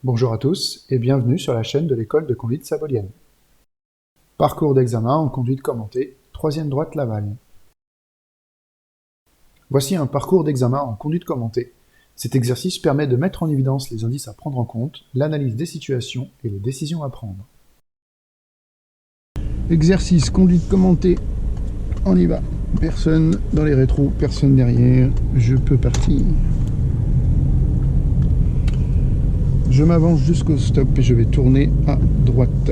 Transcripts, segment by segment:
Bonjour à tous et bienvenue sur la chaîne de l'école de conduite sabolienne. Parcours d'examen en conduite commentée, troisième droite Laval. Voici un parcours d'examen en conduite commentée. Cet exercice permet de mettre en évidence les indices à prendre en compte, l'analyse des situations et les décisions à prendre. Exercice conduite commentée, on y va. Personne dans les rétros, personne derrière, je peux partir. Je m'avance jusqu'au stop et je vais tourner à droite.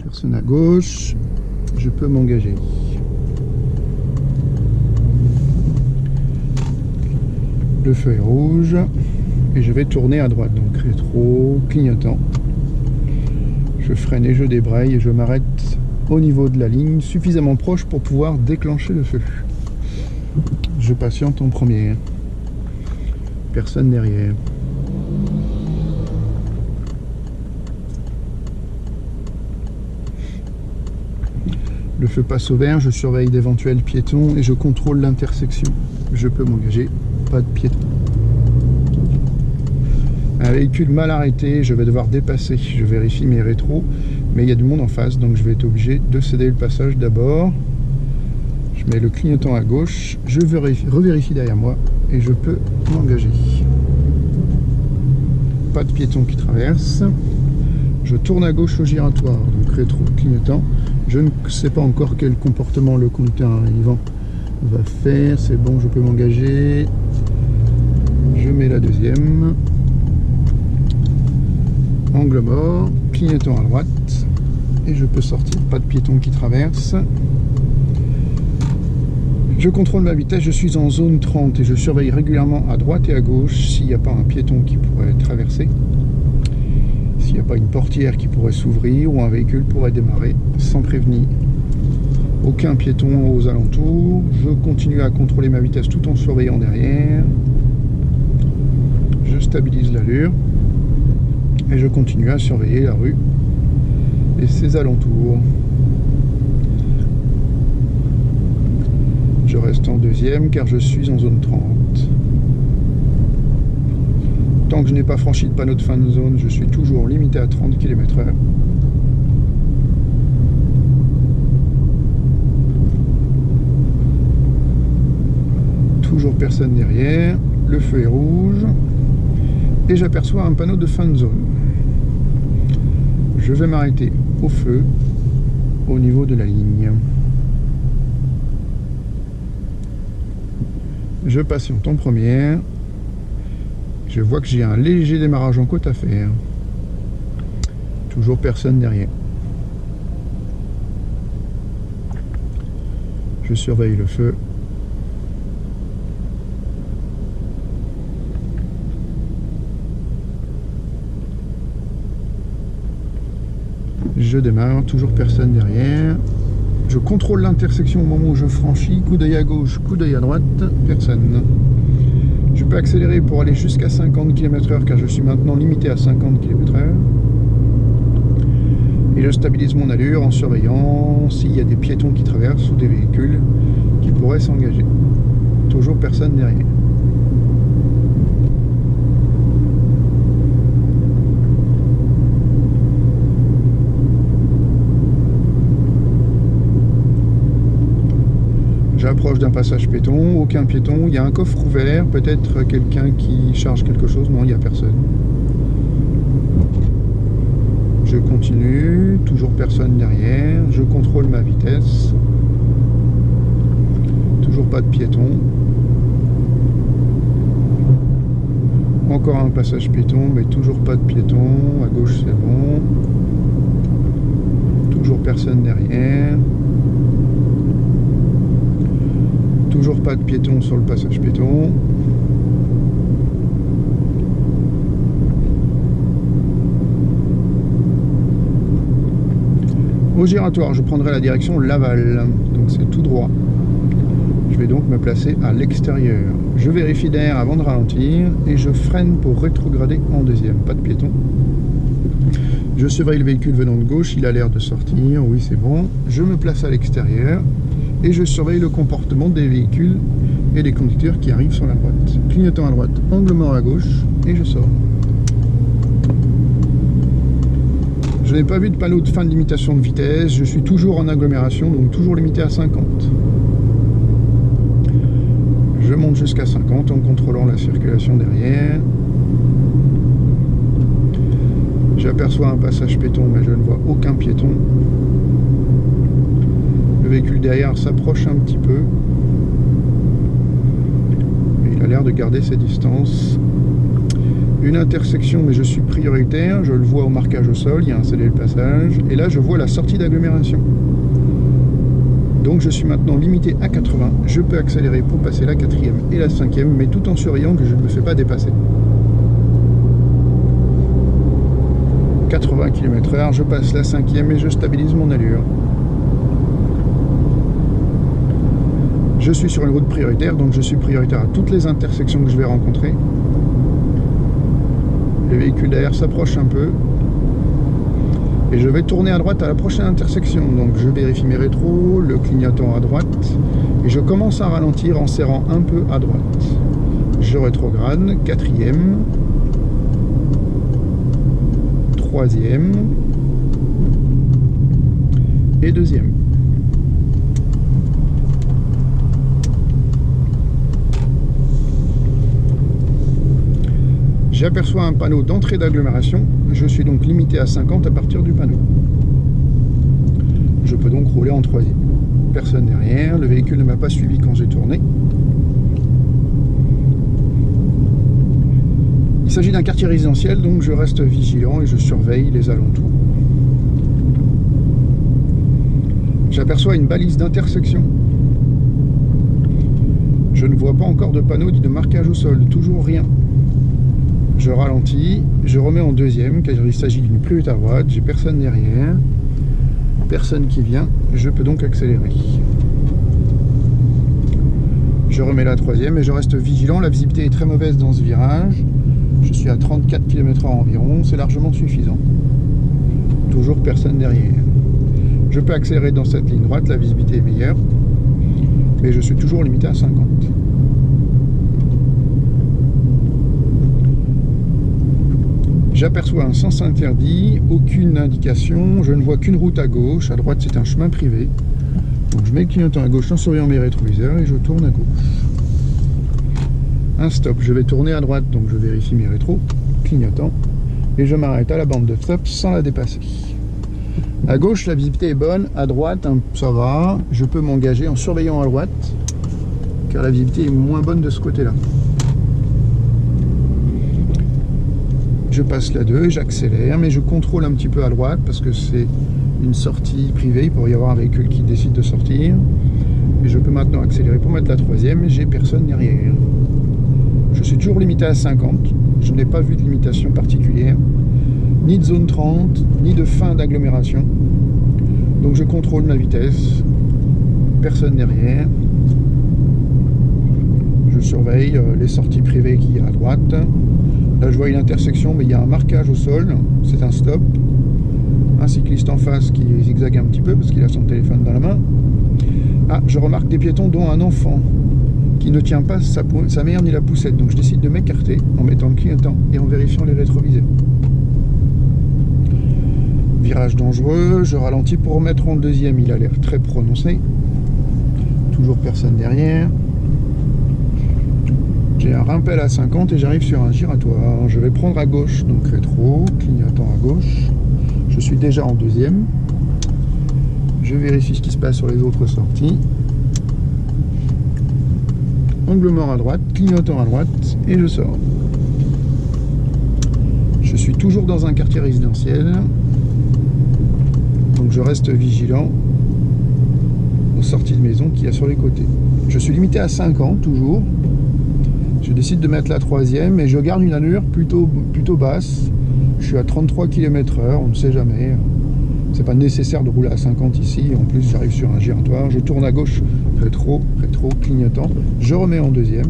Personne à gauche, je peux m'engager. Le feu est rouge et je vais tourner à droite, donc rétro, clignotant. Je freine et je débraye et je m'arrête au niveau de la ligne, suffisamment proche pour pouvoir déclencher le feu. Je patiente en première. Personne derrière. Le feu passe au vert, je surveille d'éventuels piétons et je contrôle l'intersection. Je peux m'engager, pas de piétons. Un véhicule mal arrêté, je vais devoir dépasser. Je vérifie mes rétros, mais il y a du monde en face, donc je vais être obligé de céder le passage d'abord. Je mets le clignotant à revérifie derrière moi et je peux m'engager. Pas de piéton qui traverse. Je tourne à gauche au giratoire, donc rétro, clignotant. Je ne sais pas encore quel comportement le conducteur arrivant va faire. C'est bon, je peux m'engager. Je mets la deuxième. Angle mort, clignotant à droite. Et je peux sortir. Pas de piéton qui traverse. Je contrôle ma vitesse, je suis en zone 30 et je surveille régulièrement à droite et à gauche s'il n'y a pas un piéton qui pourrait traverser, s'il n'y a pas une portière qui pourrait s'ouvrir ou un véhicule pourrait démarrer sans prévenir. Aucun piéton aux alentours, je continue à contrôler ma vitesse tout en surveillant derrière. Je stabilise l'allure et je continue à surveiller la rue et ses alentours. Je reste en deuxième car je suis en zone 30. Tant que je n'ai pas franchi le panneau de fin de zone, je suis toujours limité à 30 km/h. Toujours personne derrière. Le feu est rouge. Et j'aperçois un panneau de fin de zone. Je vais m'arrêter au feu, au niveau de la ligne. Je patiente en première. Je vois que j'ai un léger démarrage en côte à faire. Toujours personne derrière. Je surveille le feu. Je démarre, toujours personne derrière. Je contrôle l'intersection au moment où je franchis, coup d'œil à gauche, coup d'œil à droite, personne. Je peux accélérer pour aller jusqu'à 50 km/h car je suis maintenant limité à 50 km/h. Et je stabilise mon allure en surveillant s'il y a des piétons qui traversent ou des véhicules qui pourraient s'engager. Toujours personne derrière. J'approche d'un passage piéton, aucun piéton, il y a un coffre ouvert, peut-être quelqu'un qui charge quelque chose, non, il n'y a personne. Je continue, toujours personne derrière, je contrôle ma vitesse, toujours pas de piéton. Encore un passage piéton, mais toujours pas de piéton, à gauche c'est bon. Toujours personne derrière. Toujours pas de piéton sur le passage piéton. Au giratoire, je prendrai la direction Laval, donc c'est tout droit. Je vais donc me placer à l'extérieur. Je vérifie derrière avant de ralentir et je freine pour rétrograder en deuxième. Pas de piéton. Je surveille le véhicule venant de gauche, il a l'air de sortir, oui c'est bon. Je me place à l'extérieur et je surveille le comportement des véhicules et des conducteurs qui arrivent sur la droite. Clignotant à droite, angle mort à gauche, et je sors. Je n'ai pas vu de panneau de fin de limitation de vitesse, je suis toujours en agglomération, donc toujours limité à 50. Je monte jusqu'à 50 en contrôlant la circulation derrière. J'aperçois un passage piéton, mais je ne vois aucun piéton. Le véhicule derrière s'approche un petit peu. Il a l'air de garder ses distances. Une intersection, mais je suis prioritaire. Je le vois au marquage au sol, il y a un scellé de passage. Et là, je vois la sortie d'agglomération. Donc je suis maintenant limité à 80. Je peux accélérer pour passer la 4e et la 5e, mais tout en surveillant que je ne me fais pas dépasser. 80 km/h, je passe la 5e et je stabilise mon allure. Je suis sur une route prioritaire, donc je suis prioritaire à toutes les intersections que je vais rencontrer. Le véhicule derrière s'approche un peu. Et je vais tourner à droite à la prochaine intersection. Donc je vérifie mes rétros, le clignotant à droite. Et je commence à ralentir en serrant un peu à droite. Je rétrograde, 4e. 3e. Et 2e. J'aperçois un panneau d'entrée d'agglomération, je suis donc limité à 50 à partir du panneau. Je peux donc rouler en 3e. Personne derrière, le véhicule ne m'a pas suivi quand j'ai tourné. Il s'agit d'un quartier résidentiel, donc je reste vigilant et je surveille les alentours. J'aperçois une balise d'intersection. Je ne vois pas encore de panneau ni de marquage au sol, toujours rien. Je ralentis, je remets en 2e car il s'agit d'une pluie à droite, j'ai personne derrière, personne qui vient, je peux donc accélérer. Je remets la 3e et je reste vigilant, la visibilité est très mauvaise dans ce virage, je suis à 34 km/h environ, c'est largement suffisant. Toujours personne derrière. Je peux accélérer dans cette ligne droite, la visibilité est meilleure, mais je suis toujours limité à 50. J'aperçois un sens interdit, aucune indication, je ne vois qu'une route à gauche, à droite c'est un chemin privé. Donc je mets le clignotant à gauche en surveillant mes rétroviseurs et je tourne à gauche. Un stop, je vais tourner à droite, donc je vérifie mes rétros, clignotant, et je m'arrête à la bande de stop sans la dépasser. À gauche la visibilité est bonne, à droite ça va, je peux m'engager en surveillant à droite, car la visibilité est moins bonne de ce côté-là. Je passe la 2 et j'accélère, mais je contrôle un petit peu à droite parce que c'est une sortie privée, il pourrait y avoir un véhicule qui décide de sortir. Et je peux maintenant accélérer pour mettre la 3e et j'ai personne derrière. Je suis toujours limité à 50, je n'ai pas vu de limitation particulière, ni de zone 30, ni de fin d'agglomération. Donc je contrôle ma vitesse, personne derrière. Je surveille les sorties privées qu'il y a à droite. Là je vois une intersection mais il y a un marquage au sol, c'est un stop. Un cycliste en face qui zigzague un petit peu parce qu'il a son téléphone dans la main. Ah, je remarque des piétons dont un enfant qui ne tient pas sa mère ni la poussette. Donc je décide de m'écarter en mettant le clignotant et en vérifiant les rétroviseurs. Virage dangereux, je ralentis pour remettre en 2e, il a l'air très prononcé. Toujours personne derrière. J'ai un rappel à 50 et j'arrive sur un giratoire. Je vais prendre à gauche, donc rétro, clignotant à gauche. Je suis déjà en 2e. Je vérifie ce qui se passe sur les autres sorties. Angle mort à droite, clignotant à droite et je sors. Je suis toujours dans un quartier résidentiel. Donc je reste vigilant aux sorties de maison qu'il y a sur les côtés. Je suis limité à 50 toujours. Je décide de mettre la 3e et je garde une allure plutôt basse. Je suis à 33 km/h, on ne sait jamais. C'est pas nécessaire de rouler à 50 ici. En plus, j'arrive sur un giratoire. Je tourne à gauche, rétro, clignotant. Je remets en 2e.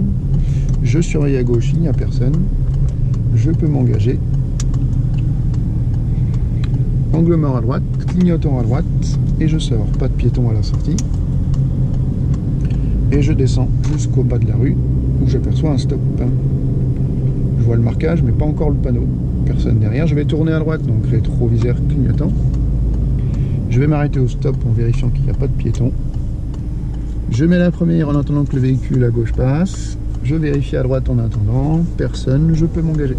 Je surveille à gauche, il n'y a personne. Je peux m'engager. Angle mort à droite, clignotant à droite et je sors. Pas de piéton à la sortie. et je descends jusqu'au bas de la rue où j'aperçois un stop. Je vois le marquage mais pas encore le panneau. Personne derrière. Je vais tourner à droite, donc rétroviseur clignotant. Je vais m'arrêter au stop en vérifiant qu'il n'y a pas de piéton. Je mets la première en attendant que le véhicule à gauche passe. Je vérifie à droite en attendant. Personne, je peux m'engager.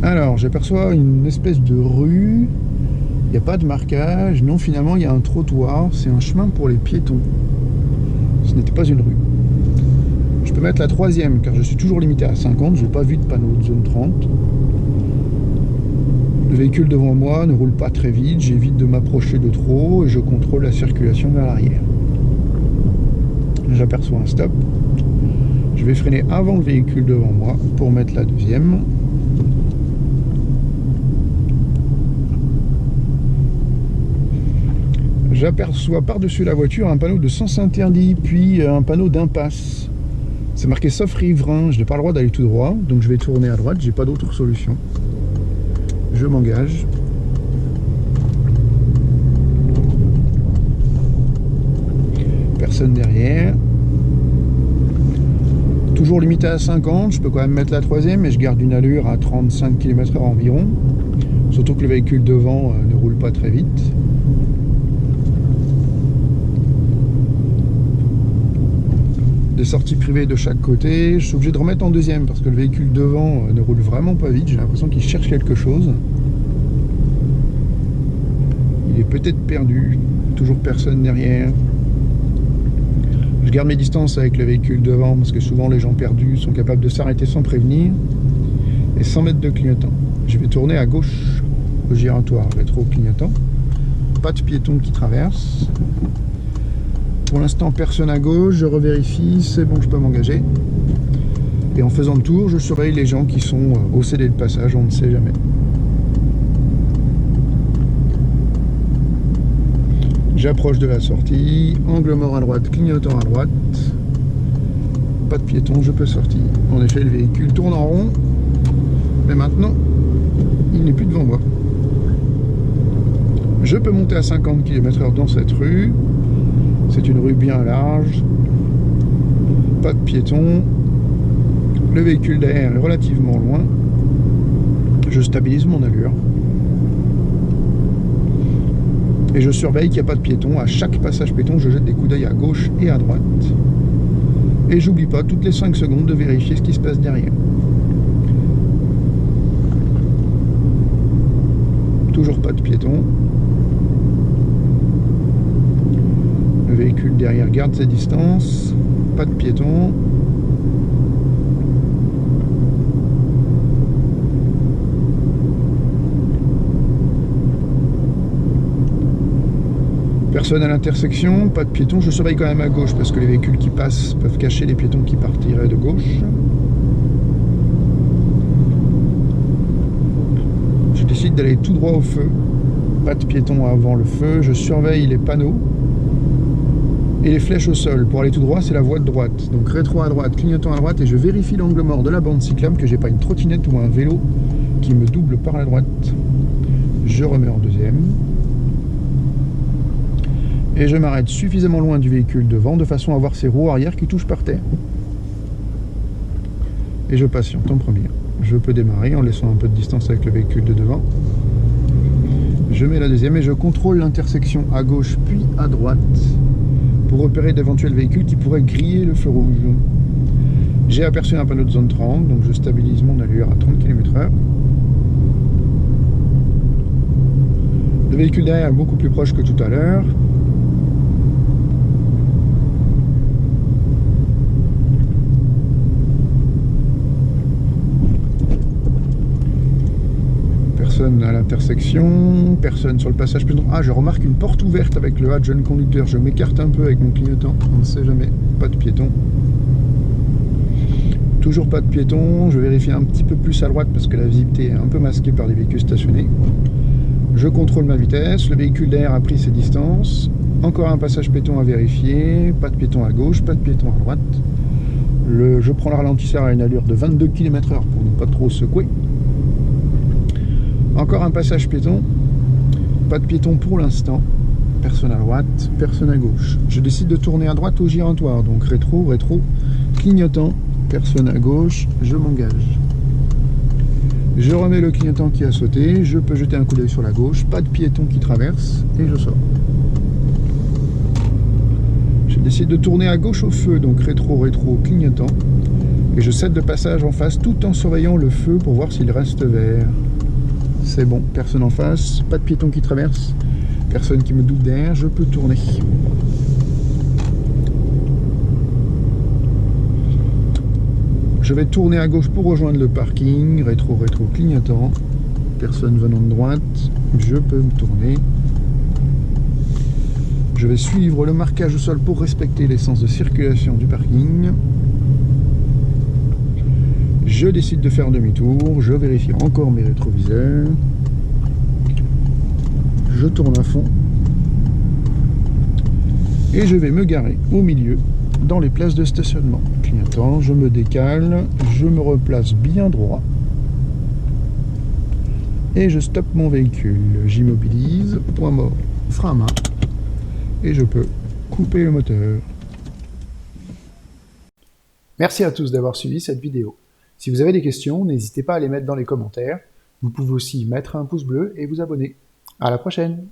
Alors, j'aperçois une espèce de rue. Il n'y a pas de marquage. Non, finalement, il y a un trottoir. C'est un chemin pour les piétons. Ce n'était pas une rue. Je peux mettre la troisième, car je suis toujours limité à 50. Je n'ai pas vu de panneau de zone 30. Le véhicule devant moi ne roule pas très vite. J'évite de m'approcher de trop et je contrôle la circulation vers l'arrière. J'aperçois un stop. Je vais freiner avant le véhicule devant moi pour mettre la deuxième. J'aperçois par-dessus la voiture un panneau de sens interdit, puis un panneau d'impasse. C'est marqué sauf riverain, je n'ai pas le droit d'aller tout droit, donc je vais tourner à droite, j'ai pas d'autre solution. Je m'engage. Personne derrière. Toujours limité à 50, je peux quand même mettre la troisième, mais je garde une allure à 35 km/h environ. Surtout que le véhicule devant ne roule pas très vite. Des sorties privées de chaque côté. Je suis obligé de remettre en deuxième parce que le véhicule devant ne roule vraiment pas vite. J'ai l'impression qu'il cherche quelque chose. Il est peut-être perdu. Toujours personne derrière. Je garde mes distances avec le véhicule devant parce que souvent les gens perdus sont capables de s'arrêter sans prévenir. Et 100 mètres de clignotant. Je vais tourner à gauche au giratoire rétro-clignotant. Pas de piéton qui traverse. Pour l'instant, personne à gauche, je revérifie, c'est bon, je peux m'engager. Et en faisant le tour, je surveille les gens qui sont au CD de passage, on ne sait jamais. J'approche de la sortie, angle mort à droite, clignotant à droite. Pas de piéton, je peux sortir. En effet, le véhicule tourne en rond, mais maintenant, il n'est plus devant moi. Je peux monter à 50 km/h dans cette rue. C'est une rue bien large, pas de piétons, le véhicule derrière est relativement loin, je stabilise mon allure et je surveille qu'il n'y a pas de piétons. À chaque passage piéton, je jette des coups d'œil à gauche et à droite et j'oublie pas toutes les 5 secondes de vérifier ce qui se passe derrière. Toujours pas de piétons. Le véhicule derrière garde ses distances, pas de piétons. Personne à l'intersection, pas de piétons. Je surveille quand même à gauche parce que les véhicules qui passent peuvent cacher les piétons qui partiraient de gauche. Je décide d'aller tout droit au feu. Pas de piétons avant le feu. Je surveille les panneaux. Et les flèches au sol. Pour aller tout droit, c'est la voie de droite. Donc rétro à droite, clignotant à droite, et je vérifie l'angle mort de la bande cyclable, que j'ai pas une trottinette ou un vélo qui me double par la droite. Je remets en deuxième. Et je m'arrête suffisamment loin du véhicule devant, de façon à voir ses roues arrière qui touchent par terre. Et je patiente en première. Je peux démarrer en laissant un peu de distance avec le véhicule de devant. Je mets la deuxième et je contrôle l'intersection à gauche puis à droite, pour repérer d'éventuels véhicules qui pourraient griller le feu rouge. J'ai aperçu un panneau de zone 30, donc je stabilise mon allure à 30 km/h. Le véhicule derrière est beaucoup plus proche que tout à l'heure. Personne à l'intersection, personne sur le passage piéton. Ah, je remarque une porte ouverte avec le jeune conducteur. Je m'écarte un peu avec mon clignotant, on ne sait jamais. Pas de piéton. Toujours pas de piéton. Je vérifie un petit peu plus à droite parce que la visibilité est un peu masquée par des véhicules stationnés. Je contrôle ma vitesse. Le véhicule derrière a pris ses distances. Encore un passage piéton à vérifier. Pas de piéton à gauche, pas de piéton à droite. Je prends le ralentisseur à une allure de 22 km/h pour ne pas trop secouer. Encore un passage piéton. Pas de piéton pour l'instant. personne à droite, personne à gauche. Je décide de tourner à droite au giratoire, donc rétro, rétro, clignotant, personne à gauche, je m'engage. Je remets le clignotant qui a sauté, je peux jeter un coup d'œil sur la gauche, pas de piéton qui traverse, et je sors. Je décide de tourner à gauche au feu, donc rétro, rétro, clignotant, et je cède le passage en face tout en surveillant le feu pour voir s'il reste vert. C'est bon, personne en face, pas de piéton qui traverse, personne qui me double derrière, je peux tourner. Je vais tourner à gauche pour rejoindre le parking, rétro, rétro, clignotant. Personne venant de droite, je peux me tourner. Je vais suivre le marquage au sol pour respecter les sens de circulation du parking. Je décide de faire demi-tour, je vérifie encore mes rétroviseurs. Je tourne à fond. Et je vais me garer au milieu, dans les places de stationnement. Clignotant, je me décale, je me replace bien droit. Et je stoppe mon véhicule. J'immobilise, point mort, frein à main. Et je peux couper le moteur. Merci à tous d'avoir suivi cette vidéo. Si vous avez des questions, n'hésitez pas à les mettre dans les commentaires. Vous pouvez aussi mettre un pouce bleu et vous abonner. À la prochaine!